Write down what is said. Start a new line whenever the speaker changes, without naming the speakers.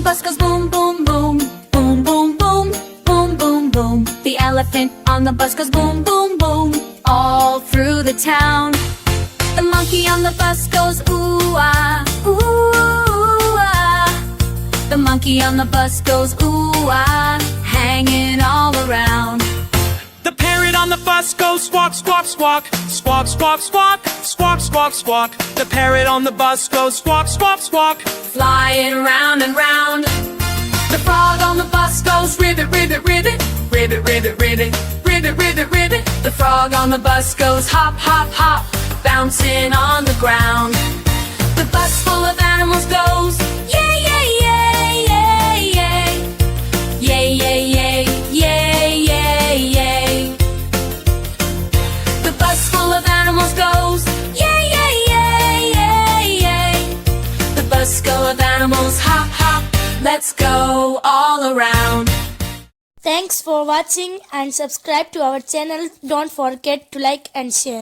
bus goes boom, boom, boom. Boom, boom, boom. Boom, boom, boom. The elephant on the bus goes boom, boom, boom. All through the town. The monkey on the bus goes ooh, ah. Ooh, ah. The monkey on the bus goes ooh, ah. Hanging all around.
The parrot on the bus goes squawk, squawk, squawk. Squawk, squawk, squawk. Squawk, squawk, squawk. The parrot on the bus goes squawk, squawk, squawk.
Flying round and round. The frog on the bus goes ribbit, ribbit, ribbit. Ribbit, ribbit, ribbit. Ribbit, ribbit, ribbit. The frog on the bus goes hop, hop, hop. Bouncing on the ground. The bus full of animals goes yay, yay, yay, yay, yay. Yay, yay, yay, yay, yay, yay. The bus full of animals goes yay, yay, yay, yay, yay. The bus full of animals hop, hop. Let's go all around.
Thanks for watching and subscribe to our channel. Don't forget to like and share.